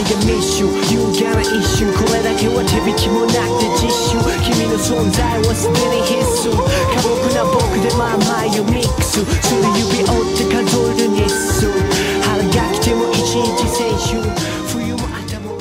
がミッシュ勇敢な一瞬これだけは手引きもなくて実習君の存在はすでに必須過酷な僕でまあまあよミックスする指折って数える日数春が来ても一日選手冬も頭は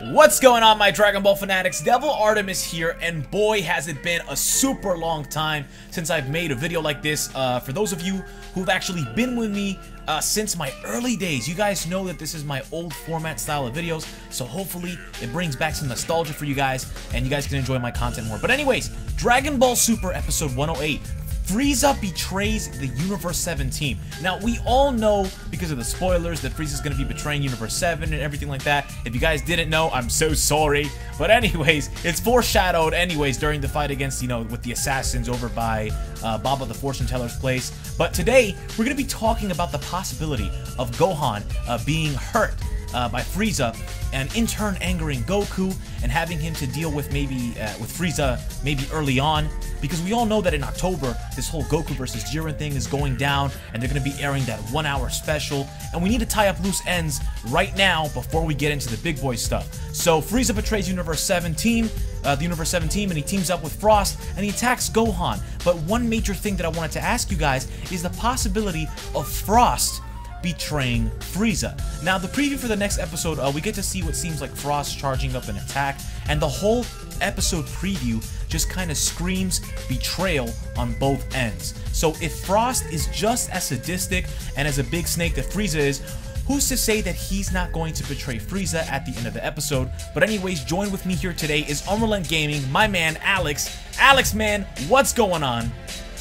夏 What's going on, my Dragon Ball fanatics? Devil Artemis here, and boy has it been a super long time since I've made a video like this. For those of you who've actually been with me since my early days, you guys know that this is my old format style of videos, so hopefully it brings back some nostalgia for you guys, and you guys can enjoy my content more. But anyways, Dragon Ball Super Episode 108. Frieza betrays the Universe 7 team. Now, we all know, because of the spoilers, that Frieza's gonna be betraying Universe 7 and everything like that. If you guys didn't know, I'm so sorry. But anyways, it's foreshadowed anyways during the fight against, you know, with the assassins over by Baba the Fortune Teller's place. But today, we're gonna be talking about the possibility of Gohan being hurt by Frieza, and in turn angering Goku and having him to deal with maybe with Frieza maybe early on, because we all know that in October this whole Goku versus Jiren thing is going down and they're going to be airing that 1 hour special, and we need to tie up loose ends right now before we get into the big boy stuff. So Frieza betrays Universe 7 team, the Universe 7 team, and he teams up with Frost and he attacks Gohan. But one major thing that I wanted to ask you guys is the possibility of Frost betraying Frieza. Now, the preview for the next episode, we get to see what seems like Frost charging up an attack, and the whole episode preview just kind of screams betrayal on both ends. So if Frost is just as sadistic and as a big snake that Frieza is, who's to say that he's not going to betray Frieza at the end of the episode? But anyways, join with me here today is Unrealentgaming, my man Alex. Alex, man, what's going on?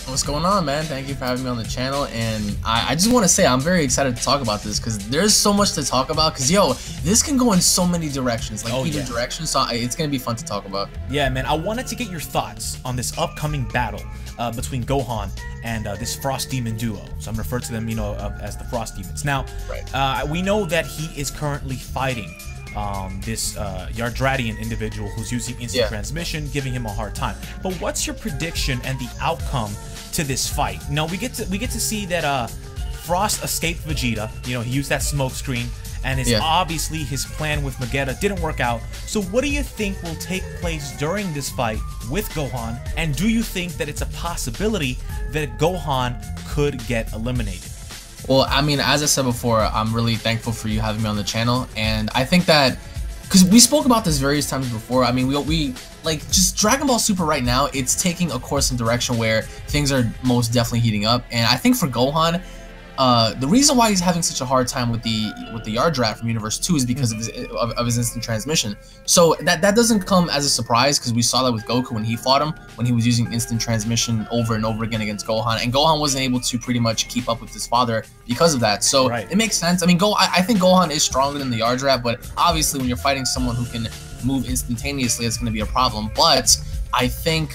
What's going on, man? Thank you for having me on the channel, and I just want to say I'm very excited to talk about this because there's so much to talk about, because yo, this can go in so many directions, like either direction, so it's gonna be fun to talk about. Yeah, man, I wanted to get your thoughts on this upcoming battle between Gohan and this Frost Demon duo. So I'm referred to them, you know, as the Frost Demons. Now, we know that he is currently fighting this Yardratian individual who's using instant transmission, giving him a hard time. But what's your prediction and the outcome to this fight? Now, we get to see that Frost escaped Vegeta. You know, he used that smoke screen, and obviously his plan with Vegeta didn't work out. So what do you think will take place during this fight with Gohan, and do you think that it's a possibility that Gohan could get eliminated? Well, I mean, as I said before, I'm really thankful for you having me on the channel, and I think that, because we spoke about this various times before, I mean, we like, just Dragon Ball Super right now, it's taking a course and direction where things are most definitely heating up, and I think for Gohan, the reason why he's having such a hard time with the Yardrat from Universe 2 is because of his instant transmission. So that doesn't come as a surprise, because we saw that with Goku when he fought him, when he was using instant transmission over and over again against Gohan, and Gohan wasn't able to pretty much keep up with his father because of that. So it makes sense. I mean, I think Gohan is stronger than the Yardrat, but obviously when you're fighting someone who can move instantaneously, it's going to be a problem. But I think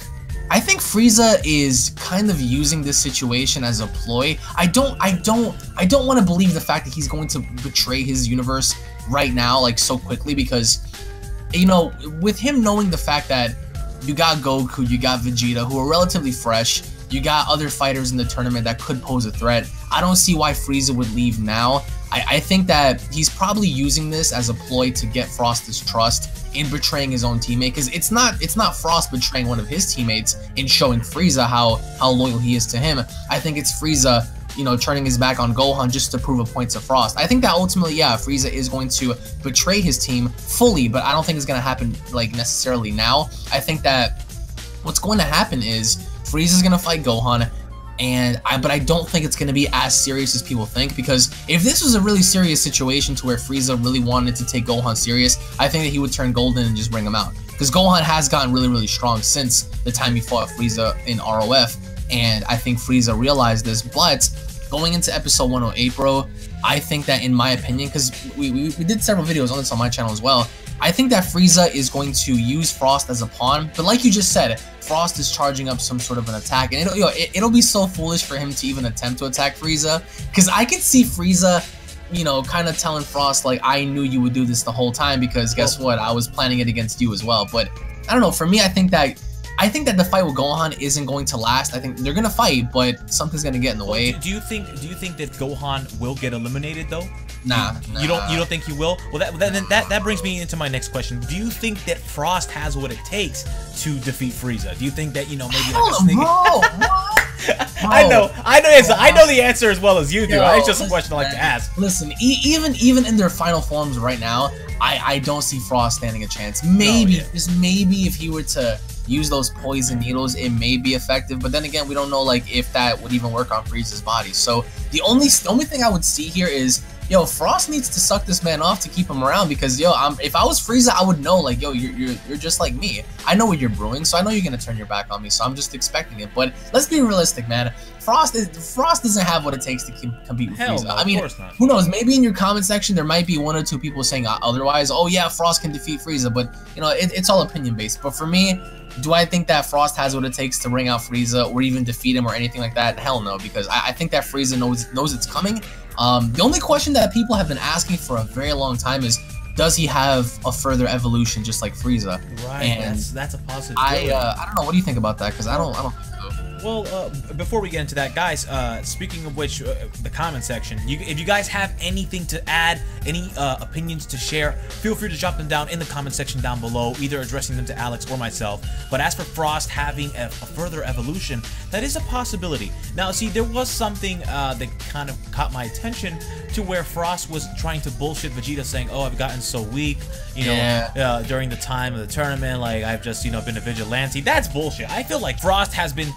Frieza is kind of using this situation as a ploy. I don't want to believe the fact that he's going to betray his universe right now, like so quickly, because, you know, with him knowing the fact that you got Goku, you got Vegeta, who are relatively fresh, you got other fighters in the tournament that could pose a threat, I don't see why Frieza would leave now. I think that he's probably using this as a ploy to get Frost's trust in betraying his own teammate, because it's not Frost betraying one of his teammates and showing Frieza how loyal he is to him. I think it's Frieza, you know, turning his back on Gohan just to prove a point to Frost. I think that ultimately, yeah, Frieza is going to betray his team fully, but I don't think it's going to happen like necessarily now. I think that what's going to happen is Frieza's going to fight Gohan, but I don't think it's going to be as serious as people think, because if this was a really serious situation to where Frieza really wanted to take Gohan serious, I think that he would turn golden and just bring him out, because Gohan has gotten really, really strong since the time he fought Frieza in ROF, and I think Frieza realized this. But going into episode 108, bro, I think that, in my opinion, because we did several videos on this on my channel as well, I think that Frieza is going to use Frost as a pawn, but like you just said, Frost is charging up some sort of an attack, and it'll be so foolish for him to even attempt to attack Frieza, because I could see Frieza, you know, kind of telling Frost, like, I knew you would do this the whole time, because guess what, I was planning it against you as well. But I don't know, for me, I think that I think that the fight with Gohan isn't going to last. I think they're gonna fight, but something's gonna get in the way. Do you think that Gohan will get eliminated though? Nah. You don't think he will? Well, that brings me into my next question. Do you think that Frost has what it takes to defeat Frieza? Do you think that, maybe like a sneaky... I know the answer as well as you do. It's just a question I like to ask. Listen, even in their final forms right now, I don't see Frost standing a chance. Maybe, just maybe, if he were to use those poison needles, it may be effective. But then again, we don't know like if that would even work on Frieza's body. So the only thing I would see here is, yo, Frost needs to suck this man off to keep him around, because yo, if I was Frieza, I would know, like, yo, you're just like me. I know what you're brewing, so I know you're gonna turn your back on me. So I'm just expecting it. But let's be realistic, man. Frost doesn't have what it takes to compete with Frieza. No, I mean, who knows? Maybe in your comment section there might be 1 or 2 people saying otherwise. Oh yeah, Frost can defeat Frieza, but it's all opinion based. But for me, do I think that Frost has what it takes to ring out Frieza or even defeat him or anything like that? Hell no, because I think that Frieza knows it's coming. The only question that people have been asking for a very long time is, does he have a further evolution just like Frieza? Right, and that's a possibility. I don't know. What do you think about that? Because I don't think so. Well, before we get into that, guys, speaking of which, the comment section, if you guys have anything to add, any opinions to share, feel free to drop them down in the comment section down below, either addressing them to Alex or myself. But as for Frost having a further evolution, that is a possibility. Now, see, there was something that kind of caught my attention, to where Frost was trying to bullshit Vegeta, saying, "Oh, I've gotten so weak, during the time of the tournament, like I've just, been a vigilante." That's bullshit. I feel like Frost has been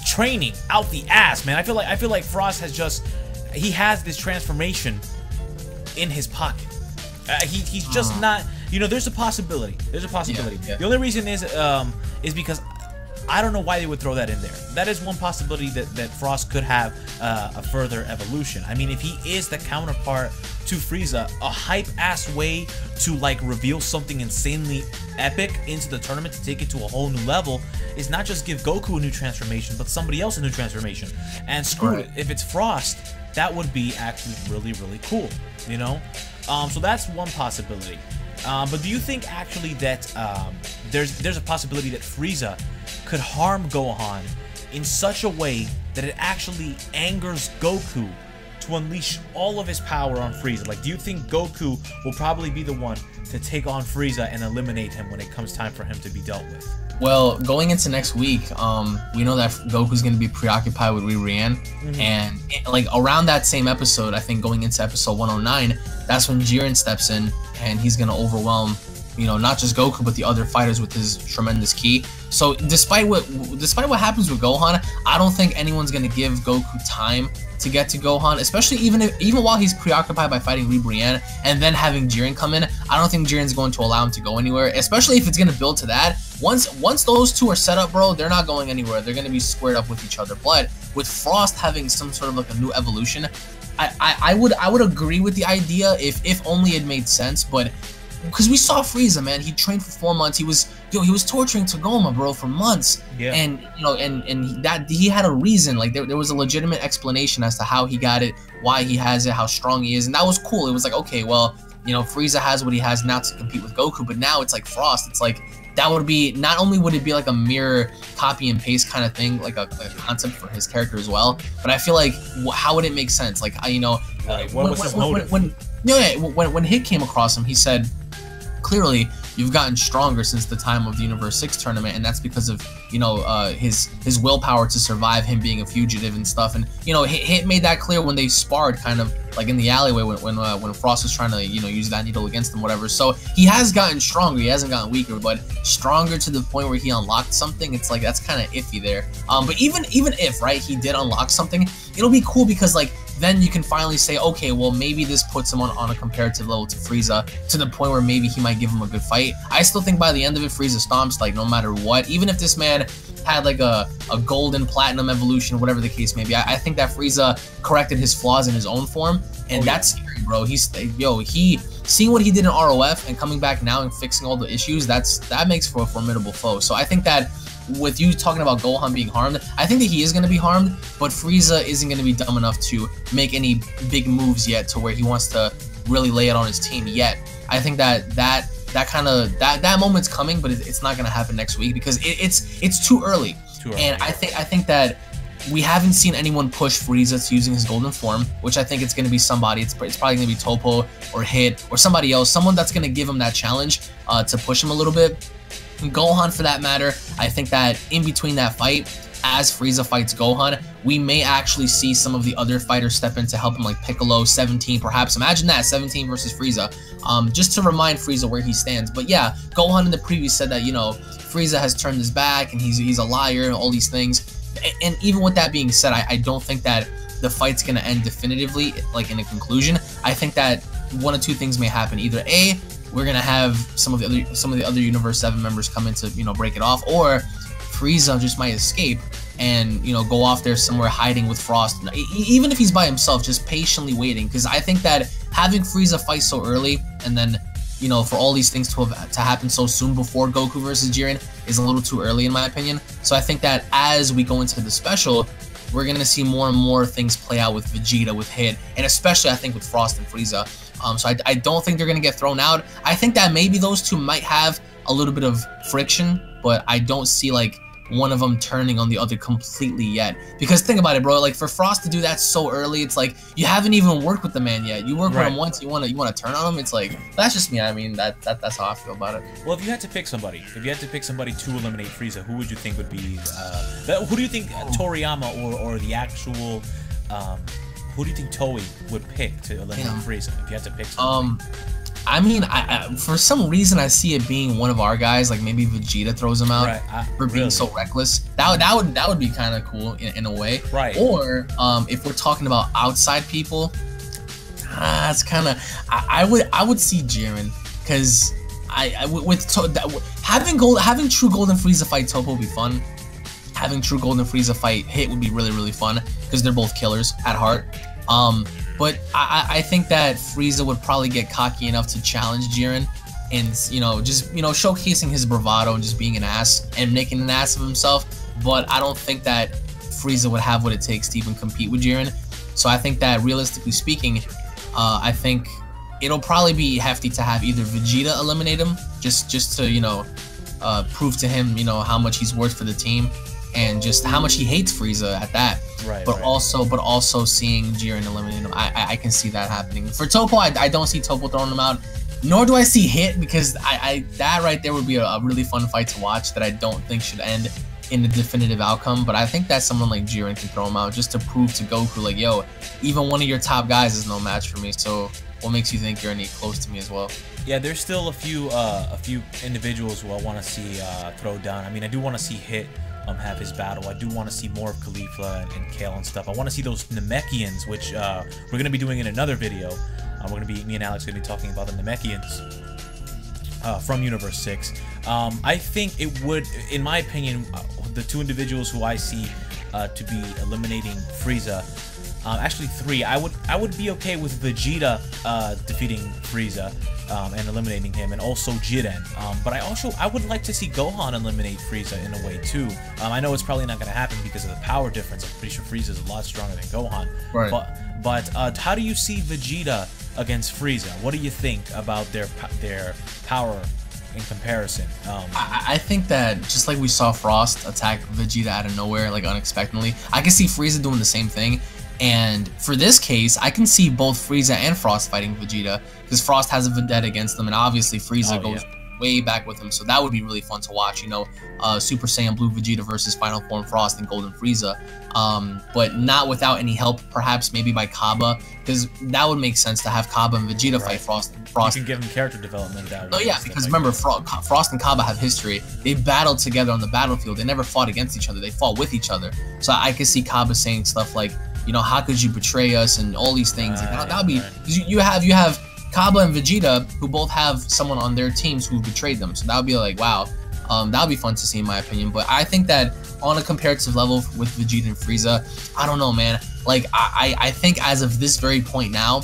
training out the ass, man. I feel like Frost has he has this transformation in his pocket. He's just not, there's a possibility. There's a possibility. Yeah. The only reason is because I don't know why they would throw that in there. That is one possibility, that Frost could have a further evolution. I mean, if he is the counterpart to Frieza, a hype-ass way to, like, reveal something insanely epic into the tournament to take it to a whole new level is not just give Goku a new transformation, but somebody else a new transformation. And screw it, if it's Frost, that would be actually really, really cool, So that's one possibility. But do you think actually that there's a possibility that Frieza could harm Gohan in such a way that it actually angers Goku to unleash all of his power on Frieza? Like, do you think Goku will probably be the one to take on Frieza and eliminate him when it comes time for him to be dealt with? Well, going into next week, we know that Goku's going to be preoccupied with Rian, and like around that same episode, I think going into episode 109, that's when Jiren steps in, and he's going to overwhelm, not just Goku, but the other fighters with his tremendous ki. So despite what happens with Gohan, I don't think anyone's going to give Goku time to get to Gohan, especially even while he's preoccupied by fighting Brienne and then having Jiren come in. I don't think Jiren's going to allow him to go anywhere, especially if it's going to build to that. Once those two are set up, bro, they're not going anywhere. They're going to be squared up with each other. But with Frost having some sort of like a new evolution, I would agree with the idea if only it made sense. But because we saw Frieza, man, he trained for 4 months. He was torturing Tagoma, bro, for months. Yeah. And that he had a reason. Like there was a legitimate explanation as to how he got it, why he has it, how strong he is, and that was cool. It was like, okay, well, Frieza has what he has now to compete with Goku, but now it's like Frost. It's like that would be, not only would it be like a mirror copy and paste kind of thing, like a concept for his character as well, but I feel like how would it make sense? Like when Hit came across him, he said, clearly, you've gotten stronger since the time of the Universe 6 tournament, and that's because of, his willpower to survive, him being a fugitive and stuff. And, Hit made that clear when they sparred, kind of like in the alleyway when Frost was trying to, use that needle against him, whatever. So he has gotten stronger. He hasn't gotten weaker, but stronger to the point where he unlocked something. It's like, that's kind of iffy there. But even if, right, he did unlock something, it'll be cool because, like, then you can finally say, okay, well, maybe this puts him on a comparative level to Frieza, to the point where maybe he might give him a good fight. I still think by the end of it, Frieza stomps, like, no matter what. Even if this man had, like, a golden platinum evolution, whatever the case may be, I think that Frieza corrected his flaws in his own form, and that's scary, bro. Seeing what he did in ROF and coming back now and fixing all the issues, that makes for a formidable foe. So I think that with you talking about Gohan being harmed, I think that he is going to be harmed, but Frieza isn't going to be dumb enough to make any big moves yet to where he wants to really lay it on his team yet. I think that that moment's coming, but it's not gonna happen next week because it's too early. And I think that we haven't seen anyone push Frieza to using his golden form, which I think it's going to be somebody. It's probably going to be Toppo or Hit or somebody else, someone that's going to give him that challenge to push him a little bit. And Gohan, for that matter, I think that in between that fight, as Frieza fights Gohan, we may actually see some of the other fighters step in to help him, like Piccolo, 17, perhaps. Imagine that, 17 versus Frieza, just to remind Frieza where he stands. But yeah, Gohan in the preview said that, you know, Frieza has turned his back and he's a liar and all these things. And even with that being said, I don't think that the fight's gonna end definitively, like in a conclusion. I think that one of two things may happen. Either A, we're gonna have some of the other Universe 7 members come in to, you know, break it off, or Frieza just might escape and, you know, go off there somewhere hiding with Frost. Even if he's by himself, just patiently waiting. Because I think that having Frieza fight so early and then, you know, for all these things to happen so soon before Goku versus Jiren is a little too early in my opinion. So I think that as we go into the special, we're going to see more and more things play out with Vegeta, with Hit, and especially I think with Frost and Frieza. So I don't think they're going to get thrown out. I think that maybe those two might have a little bit of friction, but I don't see like one of them turning on the other completely yet. Because think about it, bro, like for Frost to do that so early, it's like you haven't even worked with the man yet. You work with him once, you want to turn on him. It's like, that's just me. I mean, that's how I feel about it. Well, if you had to pick somebody, to eliminate Frieza, who would you think would be who do you think Toriyama or the actual who do you think Toei would pick to eliminate Frieza if you had to pick somebody? I mean, I for some reason I see it being one of our guys, like maybe Vegeta throws him out for being so reckless. That would be kind of cool in a way. Right. Or if we're talking about outside people, it's kind of I would see Jiren, because having true Golden Frieza fight Toppo would be fun. Having true Golden Frieza fight Hit would be really fun because they're both killers at heart. But I think that Frieza would probably get cocky enough to challenge Jiren and, you know, just, you know, showcasing his bravado and just being an ass and making an ass of himself. But I don't think that Frieza would have what it takes to even compete with Jiren. So I think that realistically speaking, I think it'll probably be hefty to have either Vegeta eliminate him just to, you know, prove to him, you know, how much he's worth for the team and just how much he hates Frieza at that. But also seeing Jiren eliminate him, I can see that happening. For Toppo, I don't see Toppo throwing him out, nor do I see Hit, because that right there would be a really fun fight to watch that I don't think should end in a definitive outcome. But I think that someone like Jiren can throw him out just to prove to Goku, like, yo, even one of your top guys is no match for me. So what makes you think you're any close to me as well? Yeah, there's still a few individuals who I want to see throw down. I mean, I do want to see Hit have his battle. I do want to see more of Khalifa and Kale and stuff. I want to see those Namekians, which we're going to be doing in another video. Me and Alex are going to be talking about the Namekians from Universe 6. I think it would, in my opinion, the two individuals who I see to be eliminating Frieza, actually three. I would be okay with Vegeta defeating Frieza and eliminating him, and also Jiren. But I would like to see Gohan eliminate Frieza in a way too. I know it's probably not going to happen because of the power difference. I'm pretty sure Frieza is a lot stronger than Gohan. Right. But how do you see Vegeta against Frieza? What do you think about their power in comparison? I think that just like we saw Frost attack Vegeta out of nowhere, like unexpectedly, I can see Frieza doing the same thing. And for this case, I can see both Frieza and Frost fighting Vegeta, because Frost has a vendetta against them, and obviously Frieza goes way back with him, so that would be really fun to watch, you know, Super Saiyan Blue Vegeta versus Final Form Frost and Golden Frieza, but not without any help, perhaps maybe by Kaba, because that would make sense to have Kaba and Vegeta fight Frost. You can give him character development that way. Oh yeah, because remember, Frost and Kaba have history. They battled together on the battlefield. They never fought against each other. They fought with each other. So I could see Kaba saying stuff like, you know, how could you betray us and all these things. Like, that would be, you have Kaba and Vegeta, who both have someone on their teams who betrayed them. So that would be like, wow, that would be fun to see in my opinion. But I think that on a comparative level with Vegeta and Frieza, I don't know, man. Like, I think as of this very point now,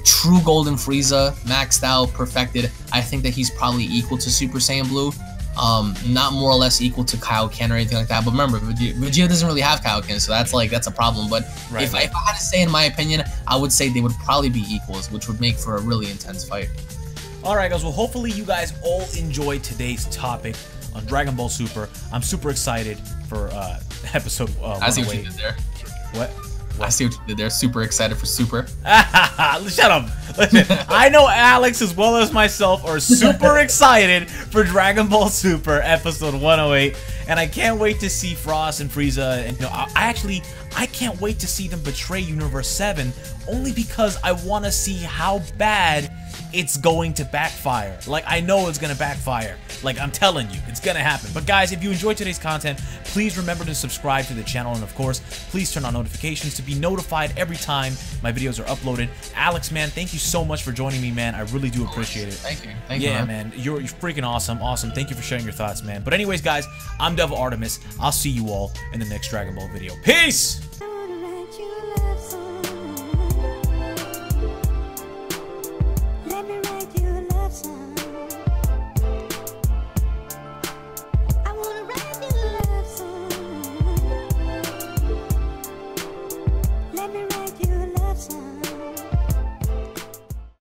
true Golden Frieza, maxed out, perfected, I think that he's probably equal to Super Saiyan Blue. Not more or less equal to Kaioken or anything like that. But remember, Vegeta doesn't really have Kaioken, so that's a problem. But if I had to say, in my opinion, I would say they would probably be equals, which would make for a really intense fight. Alright guys, well hopefully you guys all enjoyed today's topic on Dragon Ball Super. I'm super excited for episode 108. I see what you did there. What? I see what you did there. Super excited for Super. Shut up. Listen, I know Alex as well as myself are super excited for Dragon Ball Super episode 108, and I can't wait to see Frost and Frieza. And I can't wait to see them betray Universe 7, only because I want to see how bad it's going to backfire. Like, I know it's gonna backfire. Like, I'm telling you, it's gonna happen. But guys, if you enjoyed today's content, please remember to subscribe to the channel, and of course, please turn on notifications to be notified every time my videos are uploaded. Alex, man, thank you so much for joining me, man. I really do appreciate it. Thank you. Thank you, man. You're freaking awesome. Awesome. Thank you for sharing your thoughts, man. But anyways, guys, I'm Devil Artemis. I'll see you all in the next Dragon Ball video. Peace!